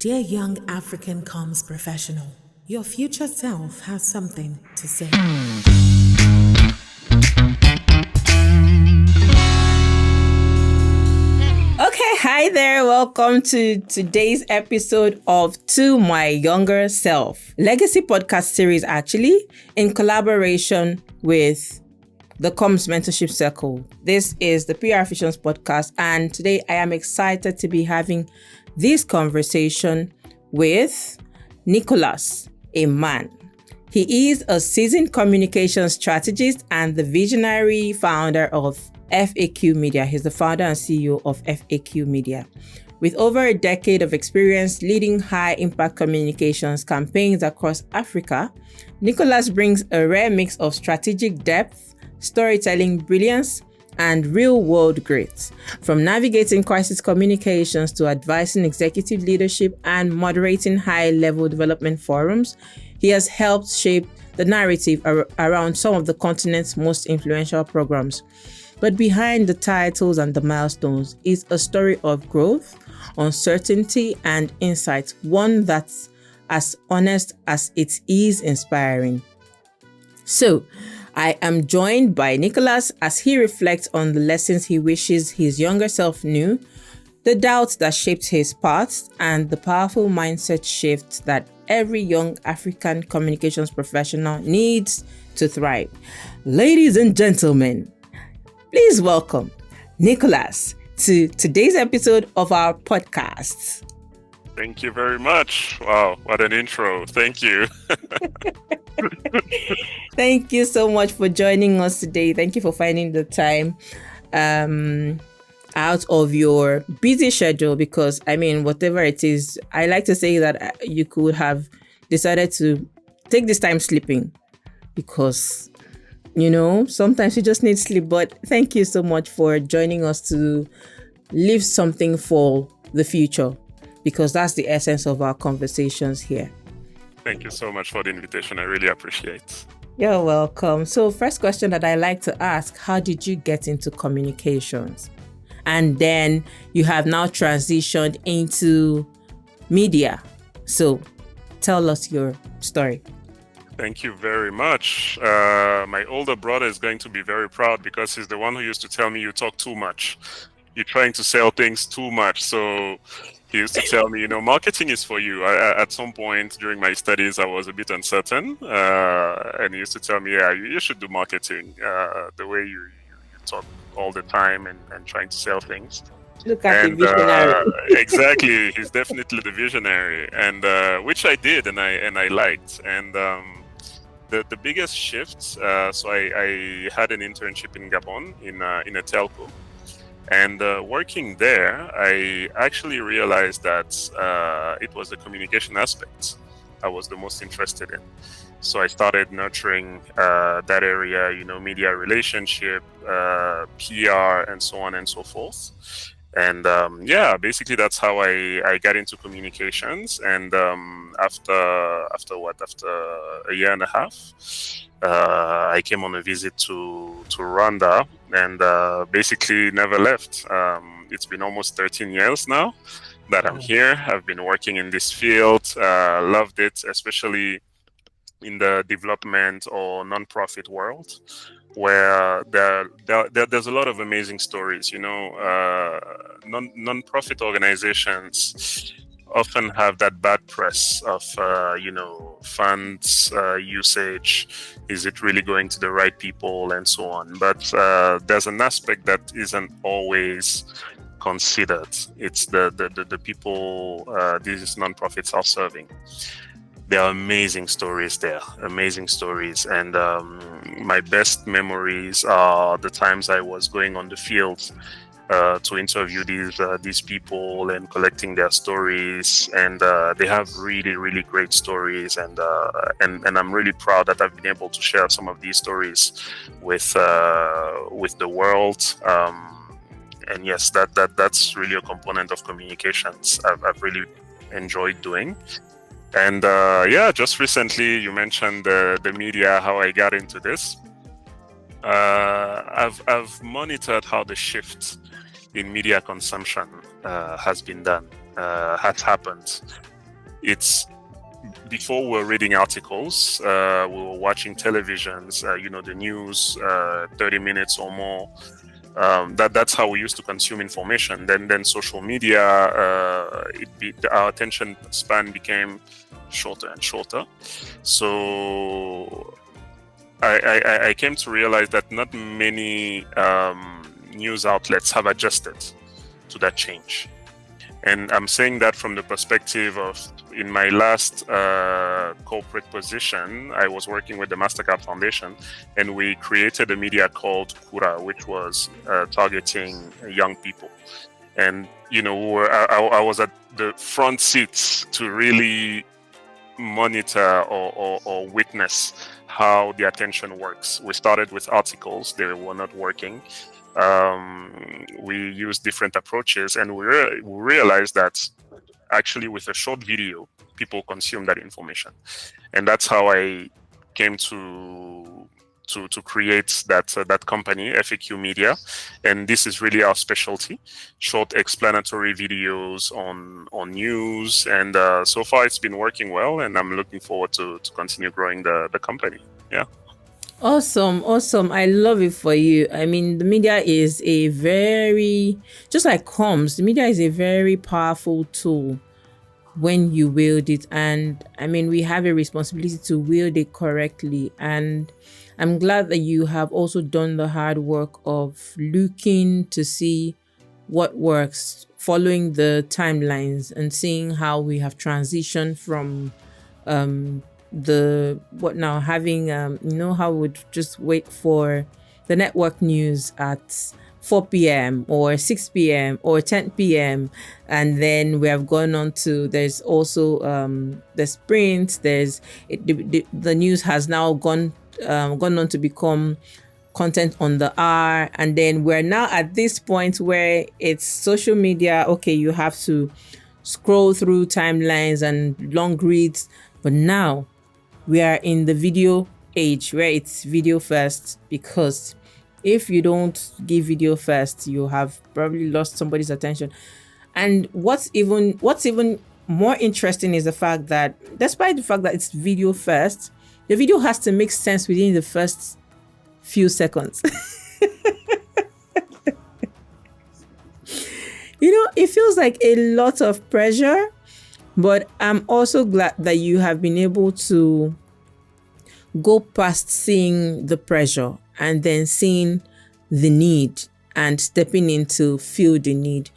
Dear young African comms professional, your future self has something to say. Okay, hi there. Welcome to today's episode of To My Younger Self, Legacy podcast series, actually, in collaboration with the Comms Mentorship Circle. This is the PR Visions podcast, and today I am excited to be having this conversation with Nicolas Emane. He is a seasoned communication strategist and the visionary founder of FAQ Media. He's the founder and CEO of FAQ Media. With over a decade of experience leading high-impact communications campaigns across Africa, Nicolas brings a rare mix of strategic depth, storytelling brilliance, and real-world grit. From navigating crisis communications to advising executive leadership and moderating high-level development forums, he has helped shape the narrative around some of the continent's most influential programs. But behind the titles and the milestones is a story of growth, uncertainty, and insight, one that's as honest as it is inspiring. So, I am joined by Nicolas as he reflects on the lessons he wishes his younger self knew, the doubts that shaped his path, and the powerful mindset shift that every young African communications professional needs to thrive. Ladies and gentlemen, please welcome Nicolas to today's episode of our podcast. Thank you very much. Wow, what an intro. Thank you. Thank you so much for joining us today. Thank you for finding the time out of your busy schedule, because whatever it is, I like to say that you could have decided to take this time sleeping because, sometimes you just need sleep. But thank you so much for joining us to leave something for the future, because that's the essence of our conversations here. Thank you so much for the invitation. I really appreciate it. You're welcome. So first question that I like to ask, how did you get into communications? And then you have now transitioned into media. So tell us your story. Thank you very much. My older brother is going to be very proud because he's the one who used to tell me you talk too much. You're trying to sell things too much. So he used to tell me, marketing is for you. At some point during my studies, I was a bit uncertain. And he used to tell me, you should do marketing. The way you talk all the time and trying to sell things. Look at the visionary. Exactly. He's definitely the visionary. And which I did and I liked. And the biggest shift, so I had an internship in Gabon in a telco. And working there, I actually realized that it was the communication aspect I was the most interested in. So I started nurturing that area, media relationship, PR, and so on and so forth. And basically that's how I got into communications. And after a year and a half, I came on a visit to Rwanda and basically never left. It's been almost 13 years now that I'm here. I've been working in this field, loved it, especially in the development or nonprofit world, where there's a lot of amazing stories. Nonprofit organizations often have that bad press of funds usage. Is it really going to the right people and so on? But there's an aspect that isn't always considered. It's the people these nonprofits are serving. There are amazing stories there, and my best memories are the times I was going on the field to interview these people and collecting their stories, and they have really, really great stories, and I'm really proud that I've been able to share some of these stories with the world. And yes, that's really a component of communications I've really enjoyed doing. And just recently you mentioned the media, how I got into this. I've monitored how the shift in media consumption has been done, has happened it's before we were reading articles, we were watching televisions, the news, 30 minutes or more. That's how we used to consume information. Then social media, our attention span became shorter and shorter. So I came to realize that not many news outlets have adjusted to that change. And I'm saying that from the perspective of, in my last corporate position, I was working with the MasterCard Foundation, and we created a media called Kura, which was targeting young people. And, I was at the front seats to really monitor or witness how the attention works. We started with articles, they were not working. We used different approaches, and we realized that actually with a short video, people consume that information. And that's how I came to create that company, FAQ Media. And this is really our specialty: short explanatory videos on news. And so far it's been working well, and I'm looking forward to continue growing the company. Yeah. Awesome. I love it for you. I mean, the media is a very, just like comms, the media is a very powerful tool when you wield it. And I mean, we have a responsibility to wield it correctly. And I'm glad that you have also done the hard work of looking to see what works, following the timelines and seeing how we have transitioned from having how we would just wait for the network news at 4 p.m. or 6 p.m. or 10 p.m. and then we have gone on to, there's also the sprint, the news has now gone on to become content on the hour, and then we're now at this point where it's social media. Okay, you have to scroll through timelines and long reads, but now we are in the video age where it's video first, because if you don't give video first, you have probably lost somebody's attention. And what's even more interesting is the fact that despite the fact that it's video first, the video has to make sense within the first few seconds. It feels like a lot of pressure, but I'm also glad that you have been able to go past seeing the pressure and then seeing the need and stepping in to fill the need.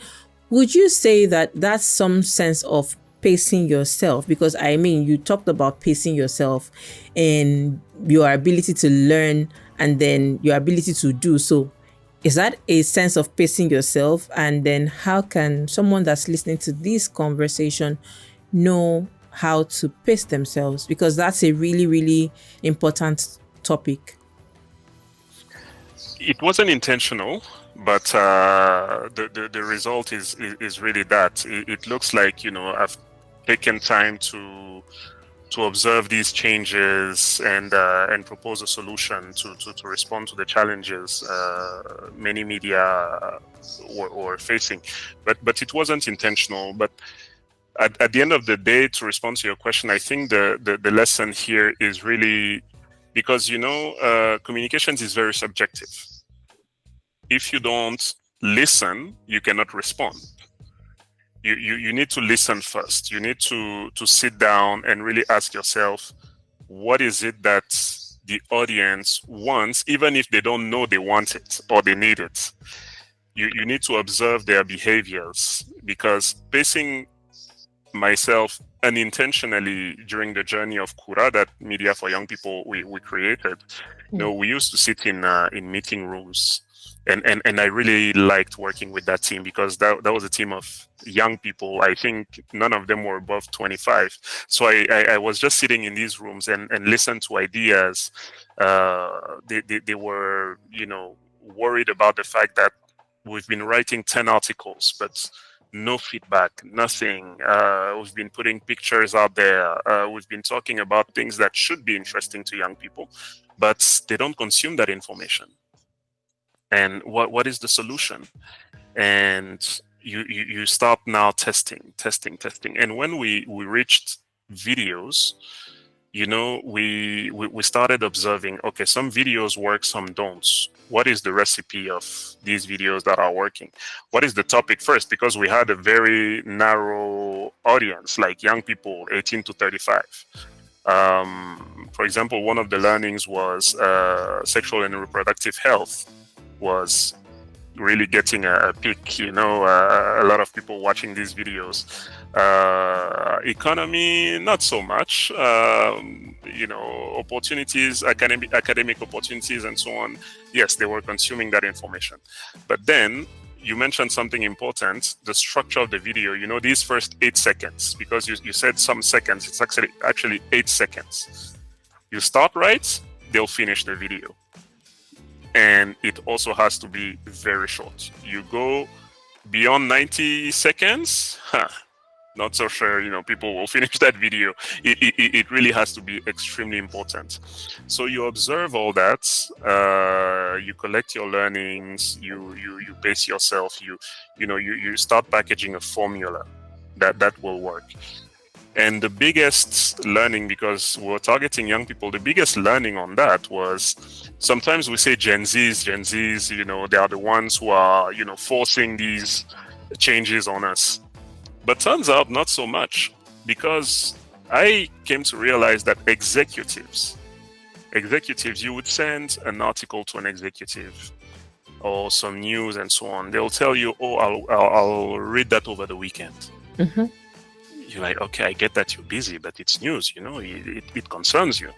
Would you say that that's some sense of pacing yourself? Because I mean, you talked about pacing yourself and your ability to learn and then your ability to do so. Is that a sense of pacing yourself? And then how can someone that's listening to this conversation know how to pace themselves? Because that's a really, really important topic. It wasn't intentional, but the result is really that. It looks like, I've taken time to observe these changes and propose a solution to respond to the challenges many media were facing. But it wasn't intentional. But at the end of the day, to respond to your question, I think the lesson here is really, because communications is very subjective. If you don't listen, you cannot respond. You need to listen first. You need to sit down and really ask yourself, what is it that the audience wants, even if they don't know they want it or they need it. You need to observe their behaviors, because pacing myself unintentionally during the journey of Kura, that media for young people we created, we used to sit in meeting rooms. And I really liked working with that team, because that was a team of young people. I think none of them were above 25. So I was just sitting in these rooms and listen to ideas. They were, worried about the fact that we've been writing 10 articles, but no feedback, nothing. We've been putting pictures out there. We've been talking about things that should be interesting to young people, but they don't consume that information. And what is the solution? And you start now testing. And when we reached videos, we started observing, okay, some videos work, some don't. What is the recipe of these videos that are working? What is the topic first? Because we had a very narrow audience, like young people, 18 to 35. For example, one of the learnings was sexual and reproductive health was really getting a peak, a lot of people watching these videos. Economy, not so much. Opportunities, academic opportunities, and so on. Yes, they were consuming that information. But then you mentioned something important: the structure of the video. These first 8 seconds, because you said some seconds. It's actually 8 seconds. You start right, they'll finish the video. And it also has to be very short. You go beyond 90 seconds, not so sure, people will finish that video. It really has to be extremely important. So you observe all that, you collect your learnings, you pace yourself, you start packaging a formula that will work. And the biggest learning, because we're targeting young people, the biggest learning on that was sometimes we say Gen Zs, they are the ones who are, forcing these changes on us. But turns out not so much, because I came to realize that executives, you would send an article to an executive or some news and so on. They'll tell you, oh, I'll read that over the weekend. Mm-hmm. You're like, okay, I get that you're busy, but it's news, it concerns you.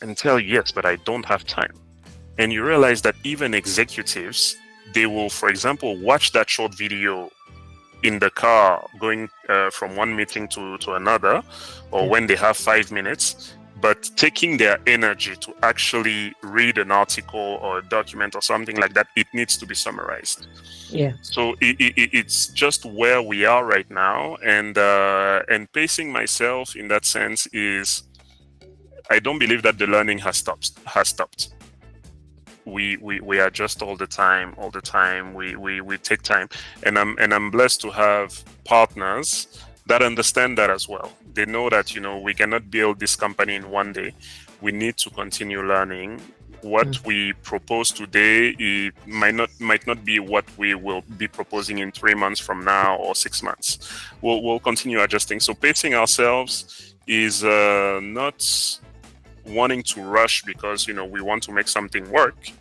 And tell you, yes, but I don't have time. And you realize that even executives, they will, for example, watch that short video in the car going from one meeting to another, or when they have 5 minutes, but taking their energy to actually read an article or a document or something like that, it needs to be summarized. Yeah. So it's just where we are right now, and pacing myself in that sense is, I don't believe that the learning has stopped. We adjust all the time. We take time, and I'm blessed to have partners that understand that as well. They know that we cannot build this company in one day. We need to continue learning. What we propose today, it might not be what we will be proposing in 3 months from now or 6 months. We'll continue adjusting. So pacing ourselves is not wanting to rush because we want to make something work.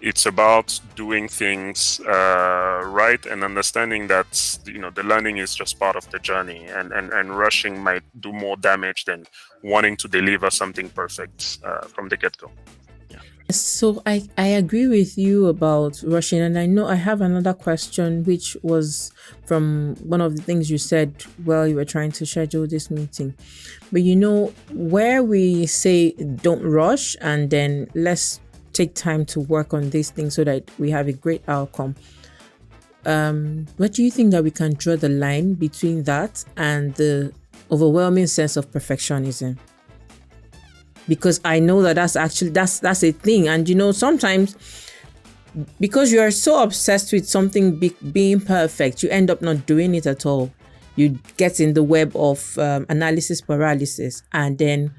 It's about doing things right and understanding that the learning is just part of the journey, and rushing might do more damage than wanting to deliver something perfect from the get-go. So I agree with you about rushing, and I know I have another question, which was from one of the things you said while you were trying to schedule this meeting. But where we say don't rush, and then let's take time to work on these things so that we have a great outcome. What do you think that we can draw the line between that and the overwhelming sense of perfectionism? Because I know that that's a thing. And sometimes because you are so obsessed with something being perfect, you end up not doing it at all. You get in the web of analysis paralysis and then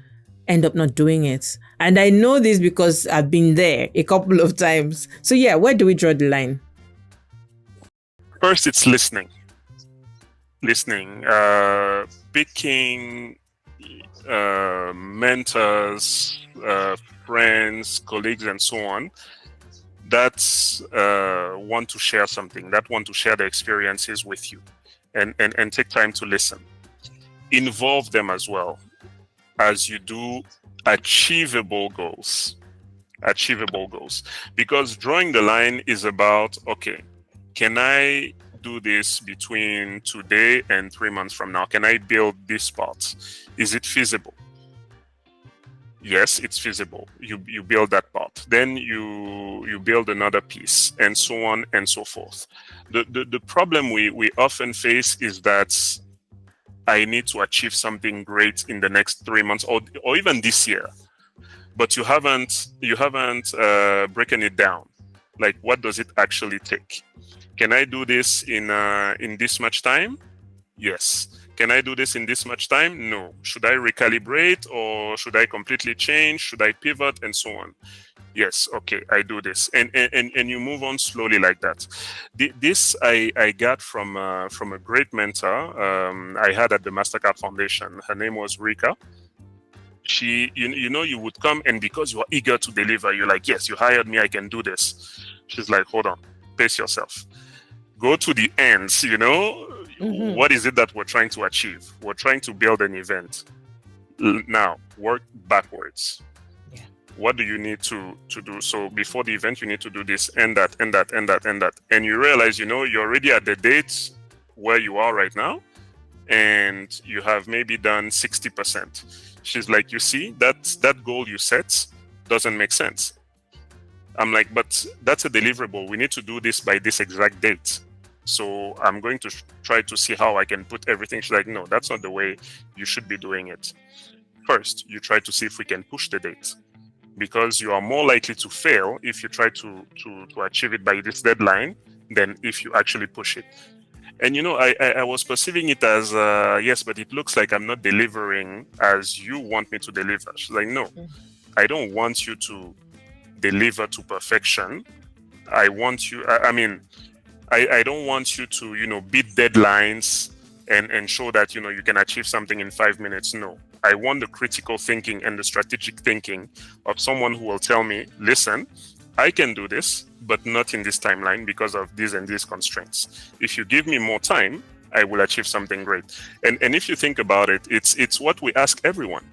end up not doing it. And I know this because I've been there a couple of times. So yeah, where do we draw the line? First, it's listening, picking mentors, friends, colleagues, and so on that want to share something, that want to share their experiences with you, and take time to listen. Involve them as well as you do achievable goals, because drawing the line is about, okay, can I do this between today and 3 months from now? Can I build this part? Is it feasible? Yes, it's feasible. You build that part. Then you build another piece, and so on and so forth. The problem we often face is that I need to achieve something great in the next 3 months or even this year, but you haven't broken it down. Like, what does it actually take? Can I do this in this much time? Yes. Can I do this in this much time? No. Should I recalibrate, or should I completely change? Should I pivot, and so on? Yes. Okay, I do this, and you move on slowly like that. This I got from a great mentor I had at the Mastercard Foundation. Her name was Rika. She, you would come, and because you are eager to deliver, you're like, yes, you hired me, I can do this. She's like, hold on, pace yourself. Go to the ends, What is it that we're trying to achieve? We're trying to build an event. Now, work backwards. Yeah. What do you need to do? So before the event, you need to do this and that, and that, and that, and that. And you realize, you're already at the date where you are right now, and you have maybe done 60%. She's like, you see, that goal you set doesn't make sense. I'm like, but that's a deliverable. We need to do this by this exact date. So I'm going to try to see how I can put everything. She's like, no, that's not the way you should be doing it. First, you try to see if we can push the date, because you are more likely to fail if you try to achieve it by this deadline than if you actually push it. And I was perceiving it as yes, but it looks like I'm not delivering as you want me to deliver. She's like, no, I don't want you to deliver to perfection. I want you. I don't want you to beat deadlines and show that you can achieve something in 5 minutes. No, I want the critical thinking and the strategic thinking of someone who will tell me, listen, I can do this, but not in this timeline because of these and these constraints. If you give me more time, I will achieve something great. And if you think about it, it's what we ask everyone.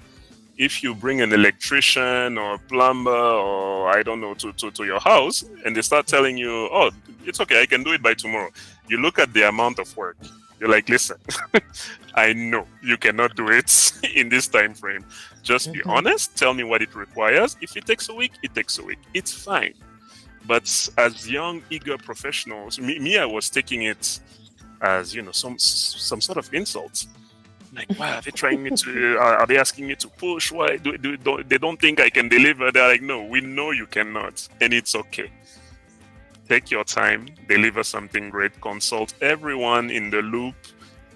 If you bring an electrician or a plumber or I don't know to your house, and they start telling you, oh, it's okay, I can do it by tomorrow. You look at the amount of work. You're like, listen, I know you cannot do it in this time frame. Just be honest. Tell me what it requires. If it takes a week, it takes a week. It's fine. But as young, eager professionals, me, I was taking it as some sort of insult. Like, why are they trying me to? Are they asking me to push? Why they don't think I can deliver? They're like, no, we know you cannot, and it's okay. Take your time, deliver something great, consult everyone in the loop,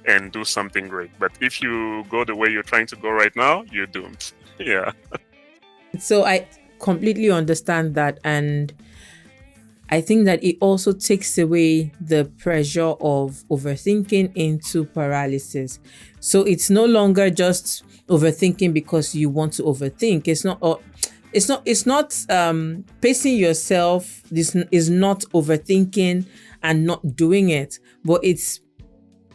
and do something great. But if you go the way you're trying to go right now, you're doomed. Yeah. So I completely understand that, and I think that it also takes away the pressure of overthinking into paralysis. So it's no longer just overthinking because you want to overthink. It's not pacing yourself. This is not overthinking and not doing it, but it's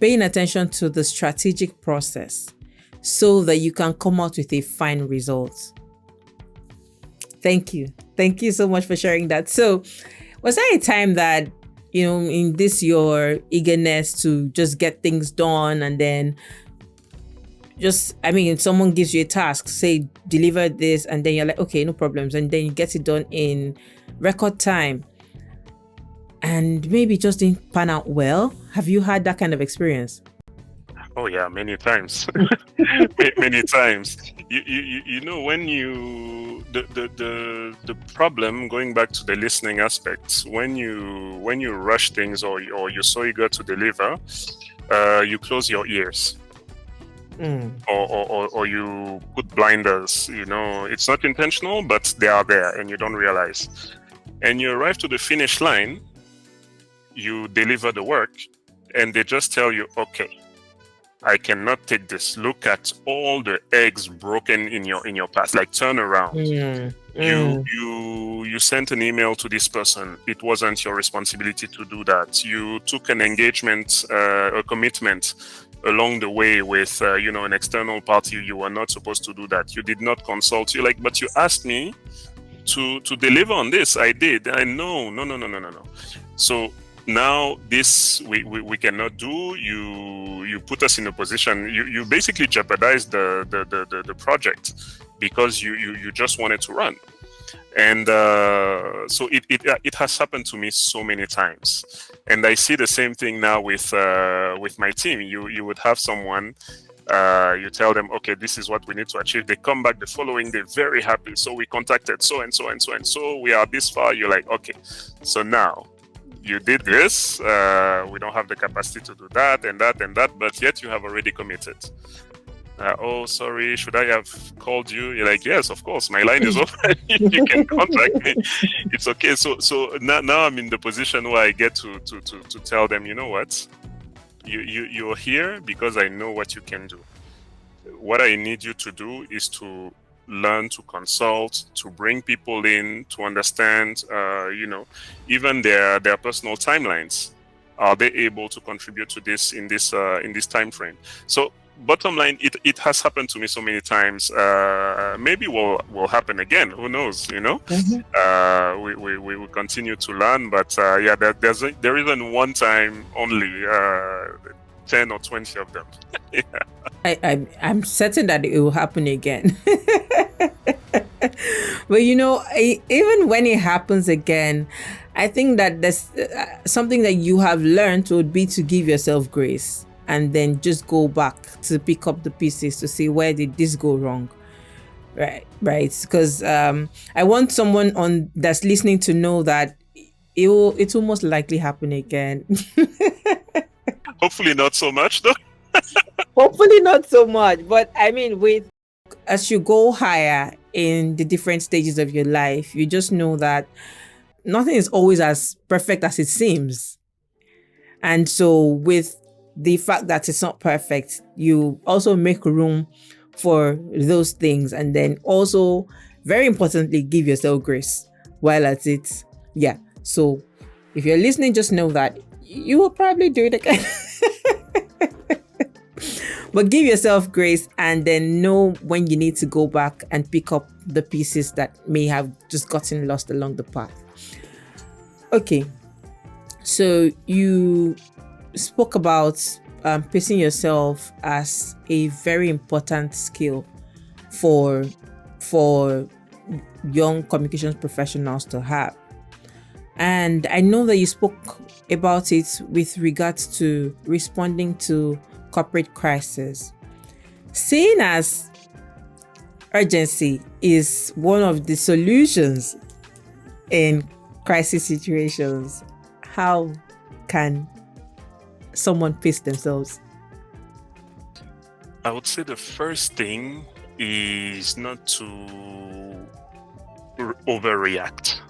paying attention to the strategic process so that you can come out with a fine result. Thank you. Thank you so much for sharing that. So was there a time that, in this, your eagerness to just get things done, and then if someone gives you a task, say, deliver this, and then you're like, okay, no problems. And then you get it done in record time, and maybe it just didn't pan out well. Have you had that kind of experience? Oh yeah, many times. Many times. When the problem, going back to the listening aspects, when you rush things or you're so eager to deliver, you close your ears. Or you put blinders. It's not intentional, but they are there and you don't realize. And you arrive to the finish line, you deliver the work, and they just tell you, okay, I cannot take this. Look at all the eggs broken in your past. Like, turn around. You sent an email to this person. It wasn't your responsibility to do that. You took an engagement, a commitment along the way with an external party. You were not supposed to do that. You did not consult. You're like, but you asked me to deliver on this. I did. I know. No. So now this we cannot do. You put us in a position. You basically jeopardized the project because you just wanted to run. And so it has happened to me so many times, and I see the same thing now with my team. You would have someone, you tell them, okay, this is what we need to achieve. They come back the following day very happy. So we contacted so and so and so and so. We are this far. You're like, okay, so now you did this, we don't have the capacity to do that and that and that, but yet you have already committed. Oh, sorry, should I have called you? You're like, yes, of course, my line is open. You can contact me. It's okay. So now I'm in the position where I get to tell them, you know what, you're here because I know what you can do. What I need you to do is to learn to consult, to bring people in, to understand, even their personal timelines. Are they able to contribute to this in this time frame? So bottom line, it has happened to me so many times. Maybe will happen again. Who knows? Mm-hmm. We will continue to learn, but there isn't one time only. 10 or 20 of them. Yeah. I'm certain that it will happen again. But even when it happens again, I think that there's something that you have learned would be to give yourself grace and then just go back to pick up the pieces to see where did this go wrong. Right. Because I want someone that's listening to know that it will most likely happen again. Hopefully not so much, though. Hopefully not so much. But I mean, as you go higher in the different stages of your life, you just know that nothing is always as perfect as it seems. And so with the fact that it's not perfect, you also make room for those things. And then also, very importantly, give yourself grace while at it. Yeah. So if you're listening, just know that you will probably do it again. But give yourself grace and then know when you need to go back and pick up the pieces that may have just gotten lost along the path. Okay. So you spoke about pacing yourself as a very important skill for young communications professionals to have. And I know that you spoke about it with regards to responding to corporate crisis. Seeing as urgency is one of the solutions in crisis situations, how can someone pace themselves? I would say the first thing is not to overreact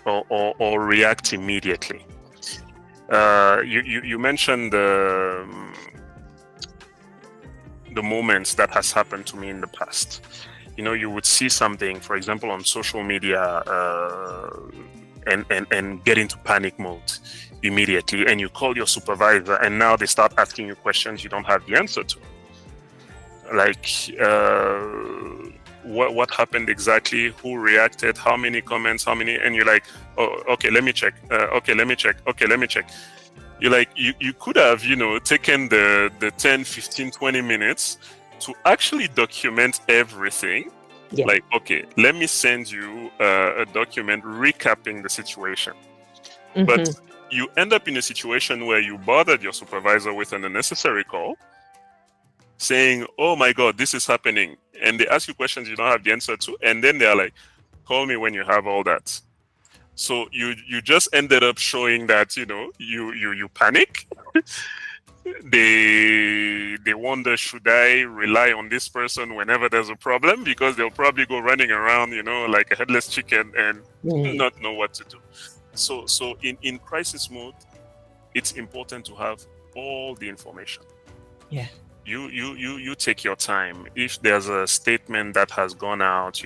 or react immediately. You mentioned the moments that has happened to me in the past. You would see something, for example, on social media, and get into panic mode immediately, and you call your supervisor, and now they start asking you questions you don't have the answer to. Like, what happened exactly? Who reacted? How many comments? How many? And you're like, oh, okay, let me check. Okay, let me check. Okay, let me check. You're like, you could have, taken the 10, 15, 20 minutes to actually document everything. Yeah. Like, okay, let me send you a document recapping the situation. Mm-hmm. But you end up in a situation where you bothered your supervisor with an unnecessary call, saying, oh my God, this is happening. And they ask you questions you don't have the answer to. And then they're like, call me when you have all that. So you just ended up showing that, you panic. They wonder, should I rely on this person whenever there's a problem? Because they'll probably go running around, like a headless chicken and not know what to do. So in crisis mode, it's important to have all the information. Yeah. You take your time. If there's a statement that has gone out,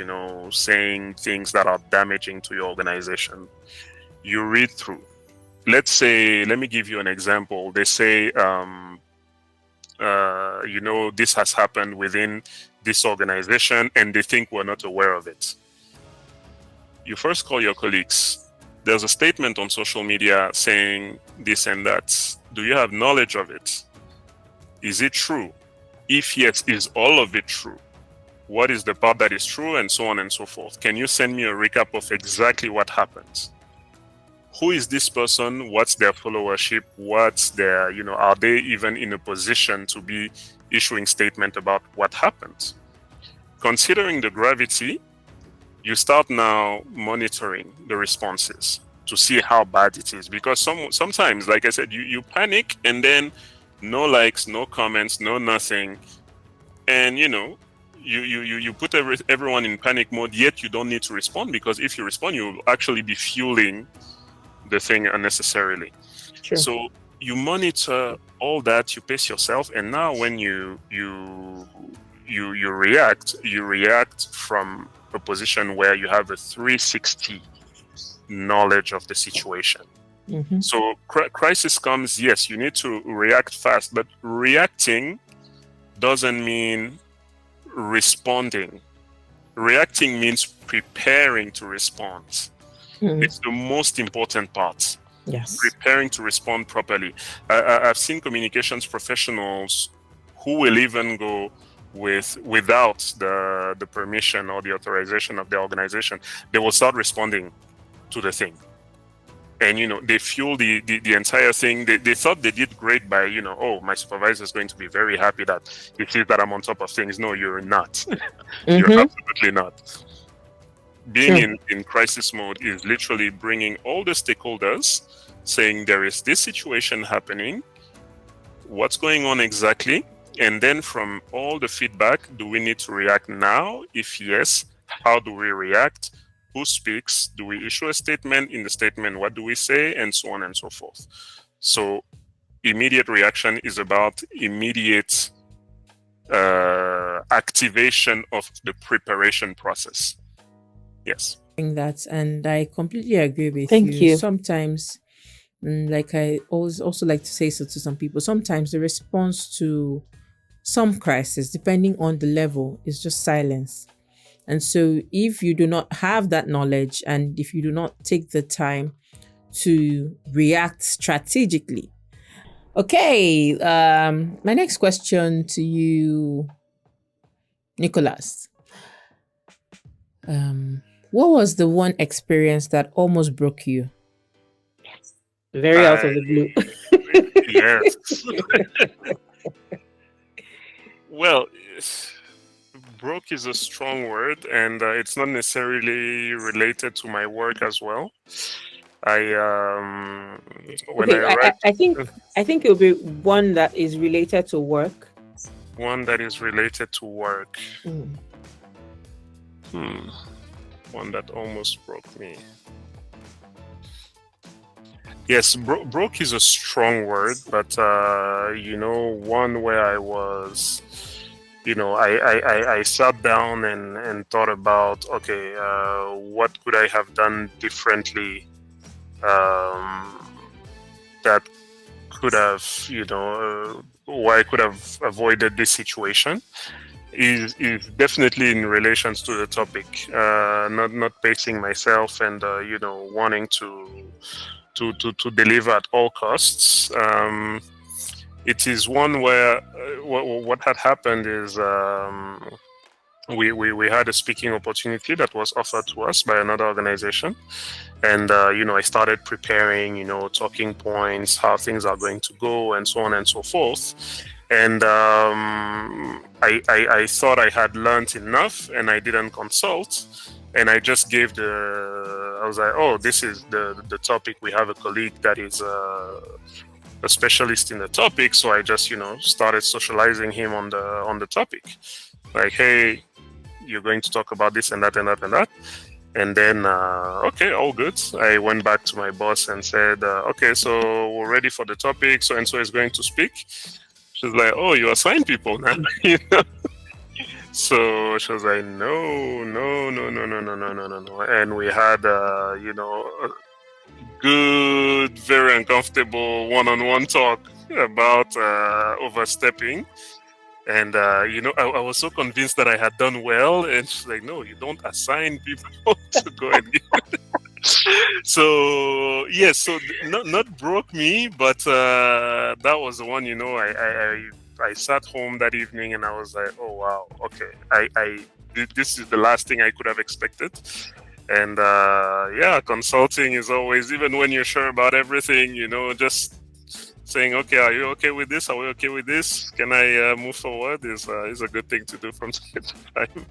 saying things that are damaging to your organization, you read through. Let me give you an example. They say, this has happened within this organization and they think we're not aware of it. You first call your colleagues. There's a statement on social media saying this and that. Do you have knowledge of it? Is it true? If yes, is all of it true? What is the part that is true, and so on and so forth? Can you send me a recap of exactly what happened? Who is this person? What's their followership? What's their, are they even in a position to be issuing statement about what happened? Considering the gravity, you start now monitoring the responses. to see how bad it is. Because sometimes, like I said, you panic and then no likes, no comments, no nothing, and you put everyone in panic mode. Yet you don't need to respond, because if you respond, you'll actually be fueling the thing unnecessarily. Sure. So you monitor all that, you pace yourself, and now when you react from a position where you have a 360 knowledge of the situation. Mm-hmm. So crisis comes, yes, you need to react fast, but reacting doesn't mean responding. Reacting means preparing to respond. Mm-hmm. It's the most important part. Yes. Preparing to respond properly. I've seen communications professionals who will even go without the permission or the authorization of the organization. They will start responding to the thing, and they fuel the entire thing. They thought they did great by oh, my supervisor is going to be very happy that he sees that I'm on top of things. No, you're not. You're absolutely not. Being in crisis mode is literally bringing all the stakeholders, saying there is this situation happening, what's going on exactly, and then from all the feedback, do we need to react now? If yes, how do we react? Who speaks? Do we issue a statement? In the statement, what do we say? And so on and so forth. So immediate reaction is about immediate activation of the preparation process. Yes. That, and I completely agree with Thank you. Sometimes, like I always also like to say so to some people, sometimes the response to some crisis, depending on the level, is just silence. And so if you do not have that knowledge, and if you do not take the time to react strategically. Okay, my next question to you, Nicolas. What was the one experience that almost broke you? Very out of the blue. Yes. Well, broke is a strong word, and it's not necessarily related to my work as well. I think it'll be one that is related to work. One that is related to work. One that almost broke me. Yes, broke is a strong word, but one where I was, I sat down and thought about, okay, what could I have done differently that could have, why I could have avoided this situation. Is definitely in relations to the topic, not pacing myself and wanting to deliver at all costs. It is one where what had happened is we had a speaking opportunity that was offered to us by another organization, and I started preparing, talking points, how things are going to go, and so on and so forth. And I thought I had learned enough, and I didn't consult, and I just gave I was like, oh, this is the topic. We have a colleague that is a specialist in the topic, so I just started socializing him on the topic, like, hey, you're going to talk about this and that and that and that. And then, okay, all good. I went back to my boss and said, okay, so we're ready for the topic. So and so is going to speak. She's like, oh, you assign people now. So she was like, no. And we had, a good, very uncomfortable one-on-one talk about overstepping. And, I was so convinced that I had done well. And she's like, no, you don't assign people to go and get it. So, yes, so not broke me, but that was the one, I sat home that evening and I was like, oh, wow, okay. This is the last thing I could have expected. And, consulting is always, even when you're sure about everything, just saying, okay, are you okay with this? Are we okay with this? Can I move forward? Is a good thing to do from time to time.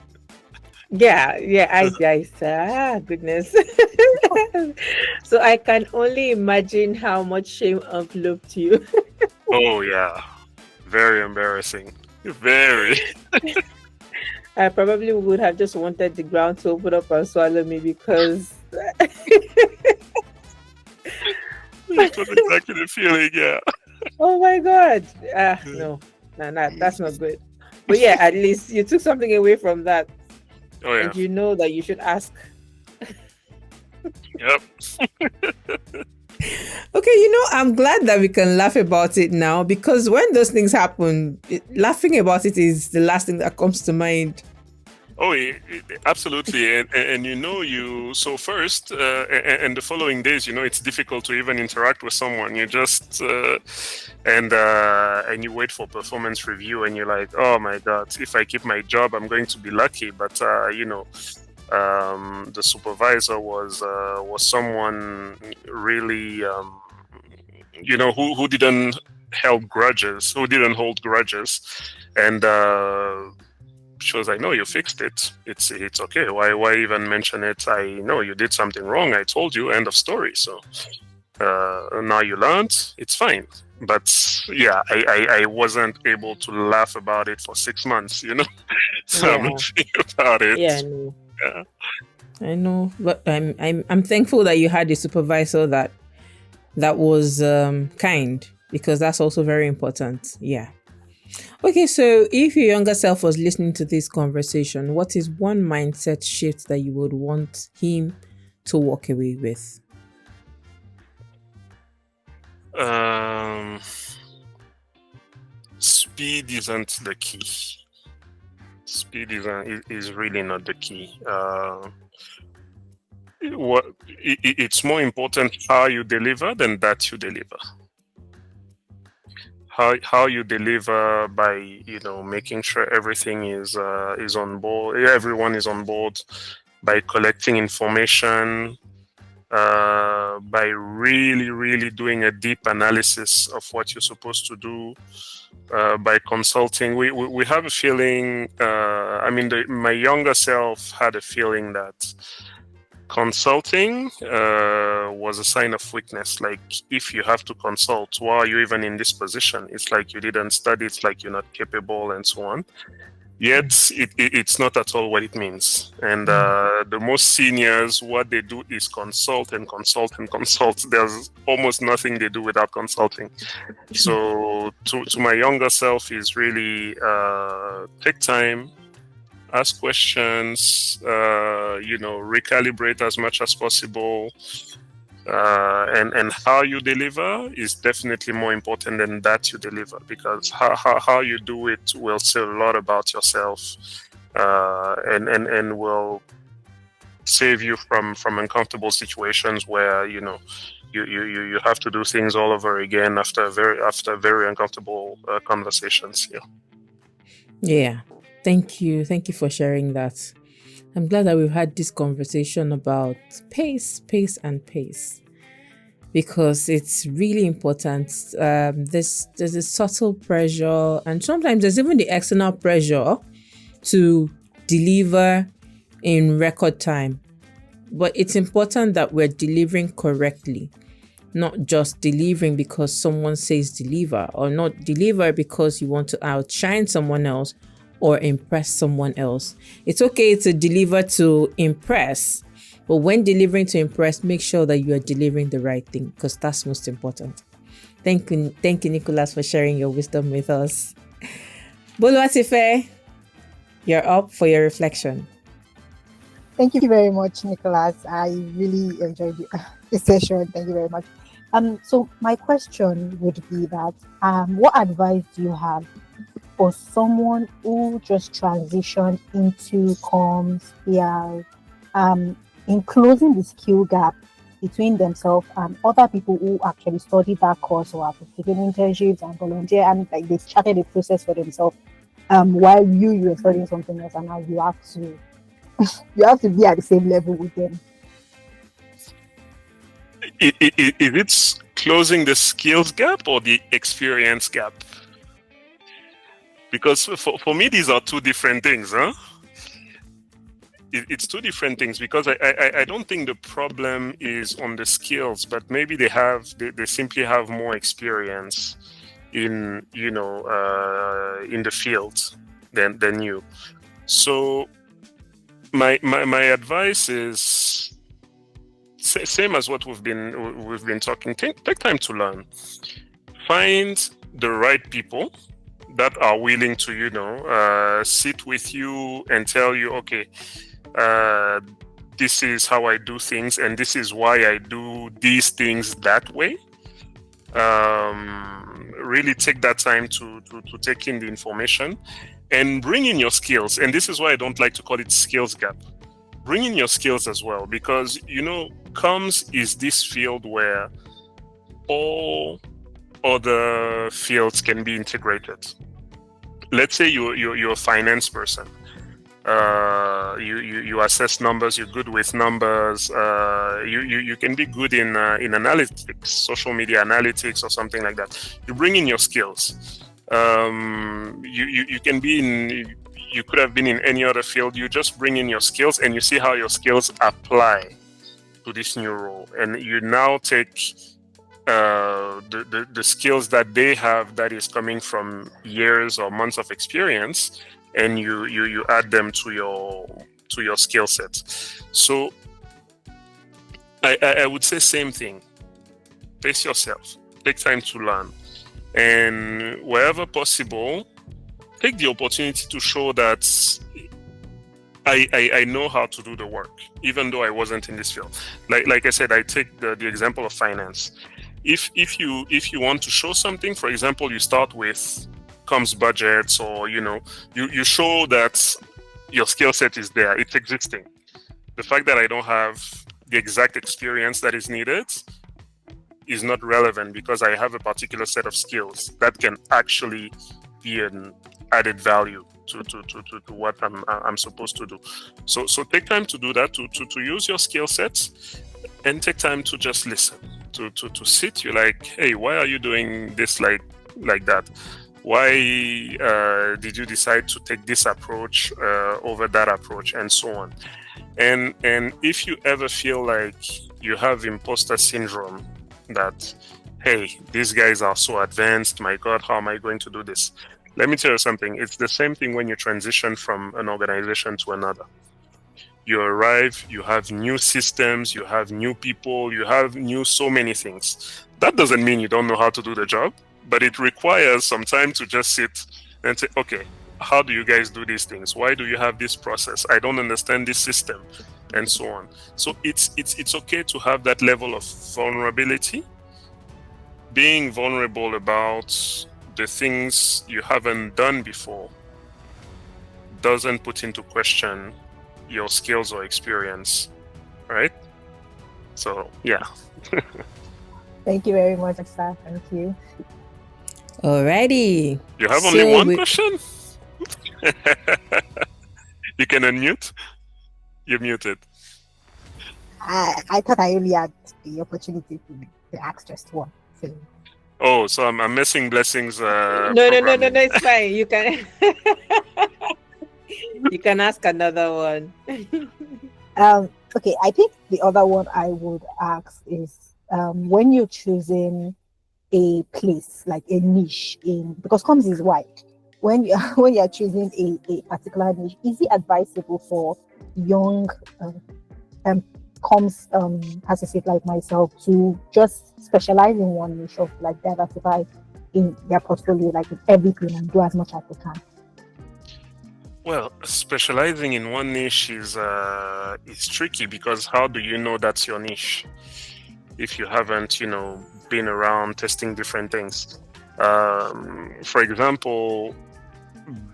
Goodness. So I can only imagine how much shame enveloped you. Oh yeah, very embarrassing. Very. I probably would have just wanted the ground to open up and swallow me because It was exactly the feeling. Yeah. oh my god. No. No, that's not good. But yeah, at least you took something away from that Oh yeah. and you know that you should ask. Yep. Okay, I'm glad that we can laugh about it now because when those things happen, laughing about it is the last thing that comes to mind. Oh, absolutely. And so first, and the following days, it's difficult to even interact with someone. You just, and you wait for performance review and you're like, oh my God, if I keep my job, I'm going to be lucky. But, the supervisor was someone really, who didn't who didn't hold grudges. And, she was like, "No, you fixed it. It's okay. Why even mention it? I know you did something wrong. I told you. End of story. So now you learned. It's fine." But yeah, I wasn't able to laugh about it for 6 months. So I'm Yeah. laughing about it. Yeah, no. Yeah. I know, but I'm thankful that you had a supervisor that was kind because that's also very important. Yeah. Okay, so if your younger self was listening to this conversation, what is one mindset shift that you would want him to walk away with? Speed isn't the key. Speed is really not the key. It's more important how you deliver than that you deliver. How you deliver by making sure everything is on board, everyone is on board, by collecting information, by really doing a deep analysis of what you're supposed to do, by consulting. We have a feeling, my younger self had a feeling that consulting was a sign of weakness. Like, if you have to consult, why are you even in this position? It's like you didn't study, it's like you're not capable, and so on. Yet it's not at all what it means. And the most seniors, what they do is consult and consult and consult. There's almost nothing they do without consulting. So to my younger self is really take time, ask questions, recalibrate as much as possible. And how you deliver is definitely more important than that you deliver, because how you do it will say a lot about yourself, and will save you from uncomfortable situations where you have to do things all over again after very uncomfortable conversations. Yeah. Thank you for sharing that. I'm glad that we've had this conversation about pace, because it's really important. There's a subtle pressure, and sometimes there's even the external pressure to deliver in record time. But it's important that we're delivering correctly, not just delivering because someone says deliver, or not deliver because you want to outshine someone else or impress someone else. It's okay to deliver to impress, but when delivering to impress, make sure that you are delivering the right thing, because that's most important. Thank you, Nicolas, for sharing your wisdom with us. Boluwatife, you're up for your reflection. Thank you very much, Nicolas. I really enjoyed the session. Thank you very much. So my question would be that, what advice do you have for someone who just transitioned into comms, PR, in closing the skill gap between themselves and other people who actually studied that course or have taken internships and volunteer, and like they started the process for themselves, while you were studying something else, and now you have to be at the same level with them. Is it closing the skills gap or the experience gap? Because for me, these are two different things, huh? it's two different things, because I don't think the problem is on the skills, but maybe they simply have more experience in in the field than you. So my advice is same as what we've been talking. Take time to learn. Find the right people that are willing to sit with you and tell you, okay, this is how I do things, and this is why I do these things that way. Really take that time to take in the information and bring in your skills. And this is why I don't like to call it skills gap. Bring in your skills as well, because comms is this field where all other fields can be integrated. Let's say you're a finance person. You assess numbers. You're good with numbers. You can be good in analytics, social media analytics, or something like that. You bring in your skills. You can be in. You could have been in any other field. You just bring in your skills, and you see how your skills apply to this new role. And you now take the skills that they have, that is coming from years or months of experience, and you add them to your skill set. So I would say same thing. Pace yourself. Take time to learn, and wherever possible, take the opportunity to show that I know how to do the work, even though I wasn't in this field. Like I said, I take the example of finance. If you want to show something, for example, you start with comms budgets, or you show that your skill set is there, it's existing. The fact that I don't have the exact experience that is needed is not relevant, because I have a particular set of skills that can actually be an added value to what I'm supposed to do. So take time to do that, to use your skill sets, and take time to just listen, to sit. You're like, hey, why are you doing this like that? Why did you decide to take this approach over that approach, and so on? And if you ever feel like you have imposter syndrome, that, hey, these guys are so advanced, my God, how am I going to do this? Let me tell you something. It's the same thing when you transition from an organization to another. You arrive, you have new systems, you have new people, you have so many things. That doesn't mean you don't know how to do the job, but it requires some time to just sit and say, okay, how do you guys do these things? Why do you have this process? I don't understand this system, and so on. So it's okay to have that level of vulnerability. Being vulnerable about the things you haven't done before doesn't put into question your skills or experience, right? So yeah. Thank you very much, sir. Thank you. Alrighty. You have only one question? You can unmute. You're muted. I thought I only had the opportunity to ask just one. So. Oh, so I'm missing blessings. No, it's fine. You can you can ask another one. Okay, I think the other one I would ask is when you're choosing a place, like a niche because comms is wide. When you're choosing a particular niche, is it advisable for young comms associate like myself to just specialize in one niche, or like diversify in their portfolio, like in everything, and do as much as they can? Well, specializing in one niche is tricky, because how do you know that's your niche if you haven't been around testing different things? For example,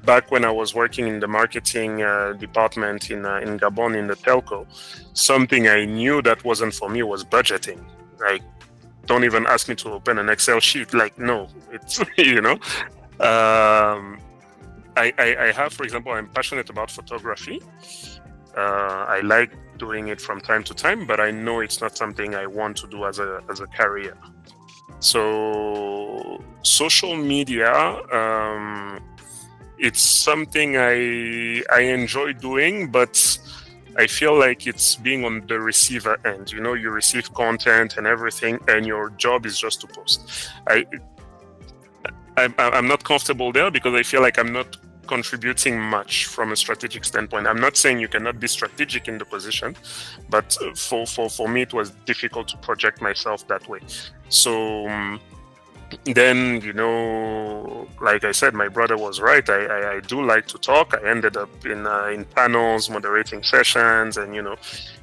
back when I was working in the marketing department in Gabon, in the telco, something I knew that wasn't for me was budgeting. Like, don't even ask me to open an Excel sheet. Like, no, it's I have, for example, I'm passionate about photography. I like doing it from time to time, but I know it's not something I want to do as a career. So social media, it's something I enjoy doing, but I feel like it's being on the receiver end. You know, you receive content and everything, and your job is just to post. I'm not comfortable there because I feel like I'm not contributing much from a strategic standpoint. I'm not saying you cannot be strategic in the position, but for me, it was difficult to project myself that way. So then, you know, like I said, my brother was right. I do like to talk. I ended up in panels, moderating sessions, and you know,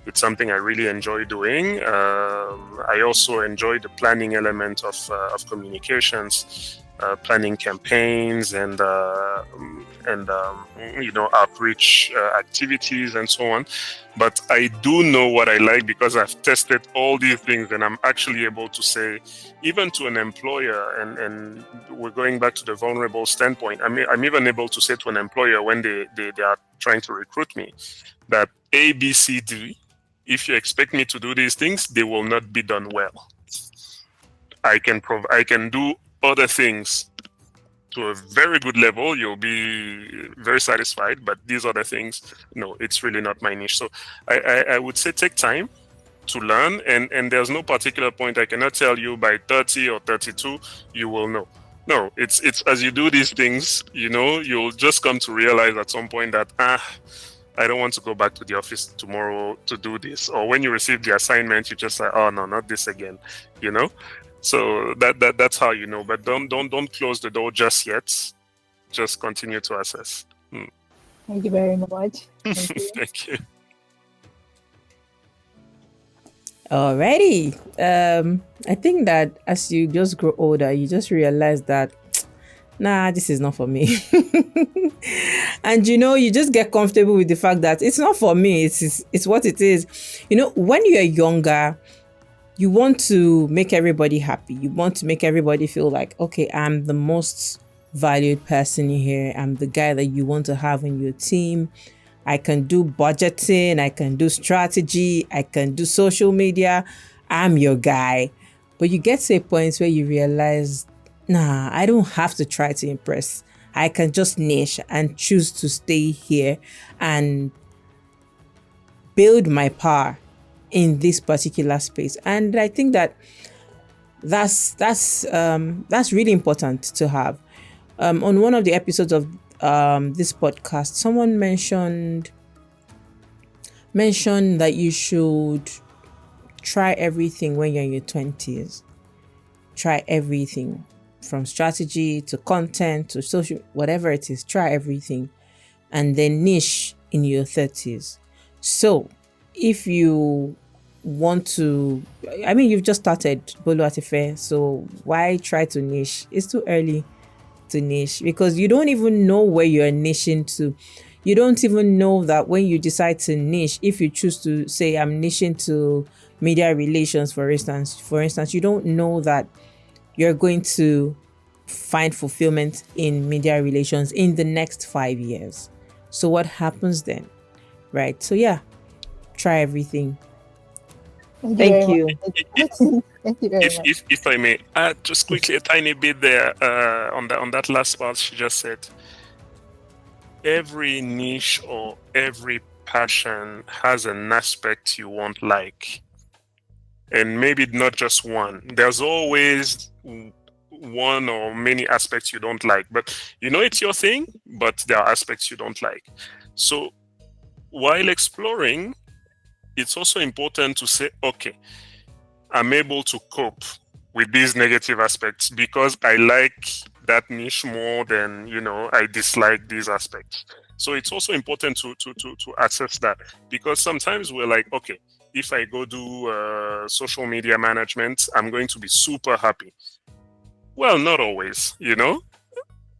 it's something I really enjoy doing. I also enjoy the planning element of communications, planning campaigns, and you know, outreach activities and so on. But I do know what I like because I've tested all these things, and I'm actually able to say, even to an employer, and we're going back to the vulnerable standpoint, I'm even able to say to an employer when they are trying to recruit me that A, B, C, D, if you expect me to do these things, they will not be done well. I can do other things to a very good level. You'll be very satisfied, but these other things, no, it's really not my niche. So I would say take time to learn, and there's no particular point. I cannot tell you by 30 or 32 you will know. No, it's as you do these things, you know, you'll just come to realize at some point that I don't want to go back to the office tomorrow to do this. Or when you receive the assignment, you just say, oh no, not this again, you know. So that's how you know. But don't close the door just yet. Just continue to assess. Thank you very much. Thank you. Thank you. Alrighty. I think that as you just grow older, you just realize that, nah, this is not for me. And you know, you just get comfortable with the fact that it's not for me. It's what it is. You know, when you're younger, you want to make everybody happy. You want to make everybody feel like, okay, I'm the most valued person here. I'm the guy that you want to have in your team. I can do budgeting, I can do strategy, I can do social media. I'm your guy. But you get to a point where you realize, nah, I don't have to try to impress. I can just niche and choose to stay here and build my power in this particular space. And I think that that's really important to have. On one of the episodes of this podcast, someone mentioned that you should try everything when you're in your 20s. Try everything from strategy to content to social, whatever it is, try everything, and then niche in your 30s. So if you want to, I mean, you've just started Bolo Atife, so why try to niche? It's too early to niche because you don't even know where you're niching to. You don't even know that when you decide to niche, if you choose to say I'm niching to media relations, for instance, you don't know that you're going to find fulfillment in media relations in the next 5 years. So what happens then? Right? So yeah, try everything. Thank you. Thank you very much. If I may add just quickly a tiny bit there on that last part she just said. Every niche or every passion has an aspect you won't like. And maybe not just one. There's always one or many aspects you don't like. But you know it's your thing, but there are aspects you don't like. So while exploring, it's also important to say, okay, I'm able to cope with these negative aspects because I like that niche more than, you know, I dislike these aspects. So it's also important to assess that, because sometimes we're like, okay, if I go do social media management, I'm going to be super happy. Well, not always, you know?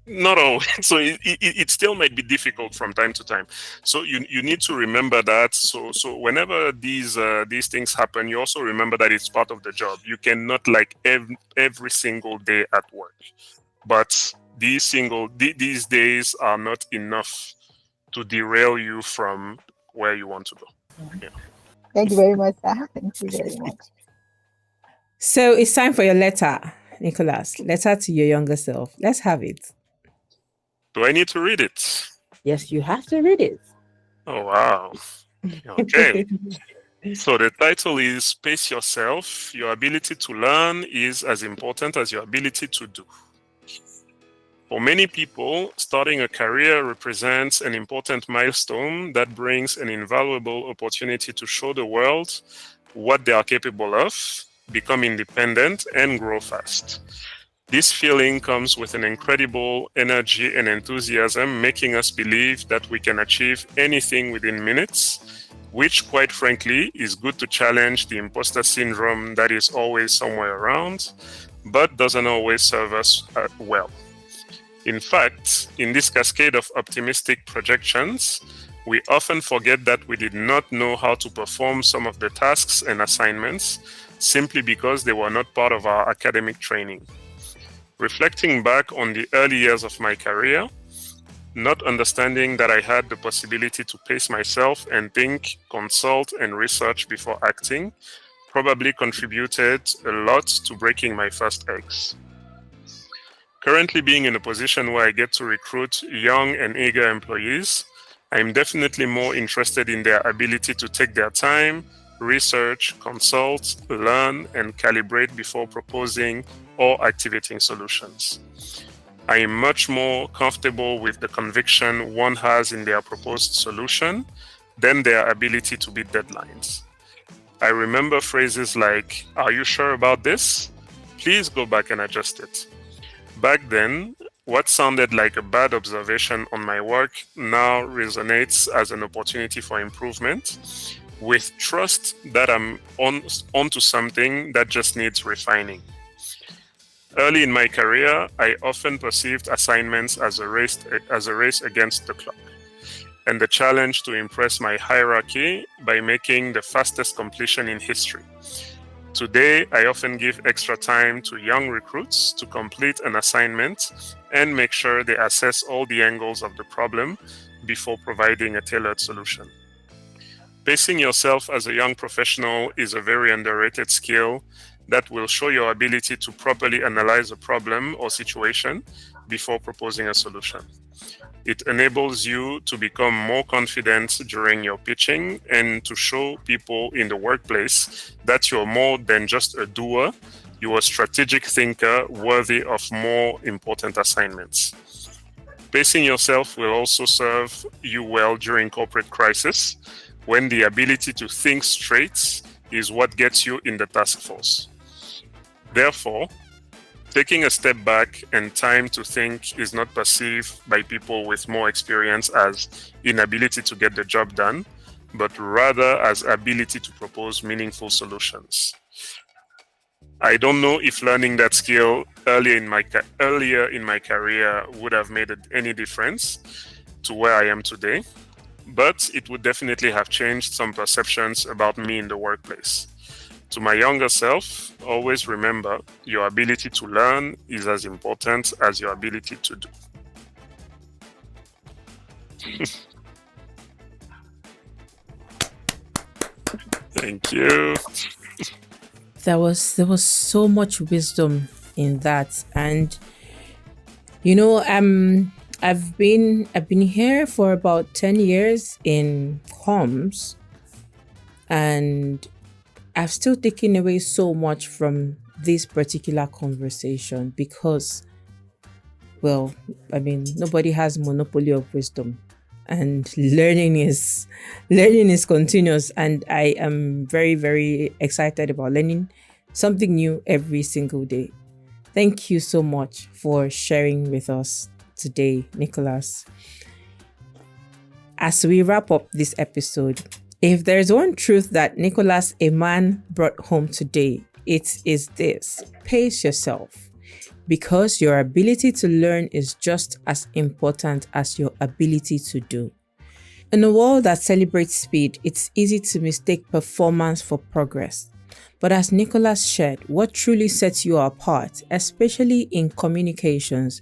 Not always. So it still might be difficult from time to time. So you need to remember that. So whenever these things happen, you also remember that it's part of the job. You cannot like every single day at work, but these days are not enough to derail you from where you want to go. Yeah. Thank you very much, sir. Thank you very much. So it's time for your letter, Nicolas. Letter to your younger self. Let's have it. Do I need to read it? Yes, you have to read it. Oh, wow. Okay. So the title is Pace Yourself. Your ability to learn is as important as your ability to do. For many people, starting a career represents an important milestone that brings an invaluable opportunity to show the world what they are capable of, become independent, and grow fast. This feeling comes with an incredible energy and enthusiasm, making us believe that we can achieve anything within minutes, which, quite frankly, is good to challenge the imposter syndrome that is always somewhere around, but doesn't always serve us well. In fact, in this cascade of optimistic projections, we often forget that we did not know how to perform some of the tasks and assignments simply because they were not part of our academic training. Reflecting back on the early years of my career, not understanding that I had the possibility to pace myself and think, consult, and research before acting probably contributed a lot to breaking my first eggs. Currently being in a position where I get to recruit young and eager employees, I'm definitely more interested in their ability to take their time, research, consult, learn, and calibrate before proposing or activating solutions. I am much more comfortable with the conviction one has in their proposed solution than their ability to beat deadlines. I remember phrases like, "Are you sure about this? Please go back and adjust it." Back then, what sounded like a bad observation on my work now resonates as an opportunity for improvement, with trust that I'm onto something that just needs refining. Early in my career, I often perceived assignments as a race against the clock, and the challenge to impress my hierarchy by making the fastest completion in history. Today, I often give extra time to young recruits to complete an assignment and make sure they assess all the angles of the problem before providing a tailored solution. Pacing yourself as a young professional is a very underrated skill that will show your ability to properly analyze a problem or situation before proposing a solution. It enables you to become more confident during your pitching and to show people in the workplace that you're more than just a doer, you're a strategic thinker worthy of more important assignments. Pacing yourself will also serve you well during corporate crisis, when the ability to think straight is what gets you in the task force. Therefore, taking a step back and time to think is not perceived by people with more experience as inability to get the job done, but rather as ability to propose meaningful solutions. I don't know if learning that skill earlier in my career would have made any difference to where I am today, but it would definitely have changed some perceptions about me in the workplace. To my younger self, always remember your ability to learn is as important as your ability to do. Thank you. There was so much wisdom in that, and I've been here for about 10 years in comms, and I've still taken away so much from this particular conversation because, well, nobody has monopoly of wisdom, and learning is continuous, and I am very, very excited about learning something new every single day. Thank you so much for sharing with us today, Nicolas. As we wrap up this episode, if there's one truth that Nicolas Emane brought home today, it is this: pace yourself, because your ability to learn is just as important as your ability to do. In a world that celebrates speed, it's easy to mistake performance for progress. But as Nicolas shared, what truly sets you apart, especially in communications,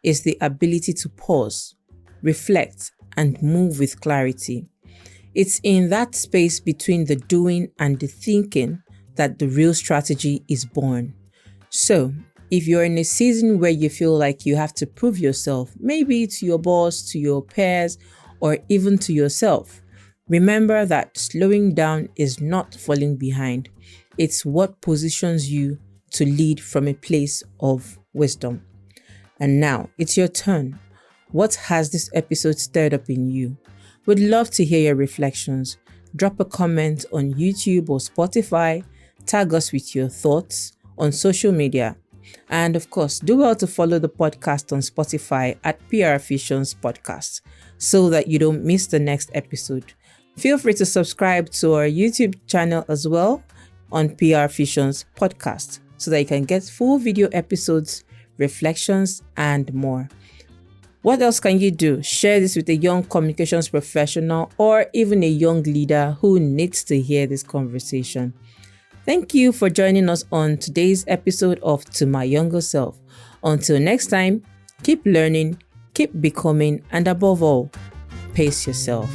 is the ability to pause, reflect, and move with clarity. It's in that space between the doing and the thinking that the real strategy is born. So, if you're in a season where you feel like you have to prove yourself, maybe to your boss, to your peers, or even to yourself, Remember that slowing down is not falling behind. It's what positions you to lead from a place of wisdom. And now it's your turn. What has this episode stirred up in you? We'd love to hear your reflections. Drop a comment on YouTube or Spotify. Tag us with your thoughts on social media. And of course, do well to follow the podcast on Spotify at PR Fusions Podcast so that you don't miss the next episode. Feel free to subscribe to our YouTube channel as well on PR Fusions Podcast so that you can get full video episodes, reflections, and more. What else can you do? Share this with a young communications professional or even a young leader who needs to hear this conversation. Thank you for joining us on today's episode of To My Younger Self. Until next time, keep learning, keep becoming, and above all, pace yourself.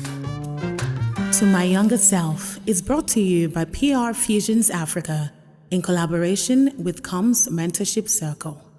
To My Younger Self is brought to you by PR Fusions Africa in collaboration with Comms Mentorship Circle.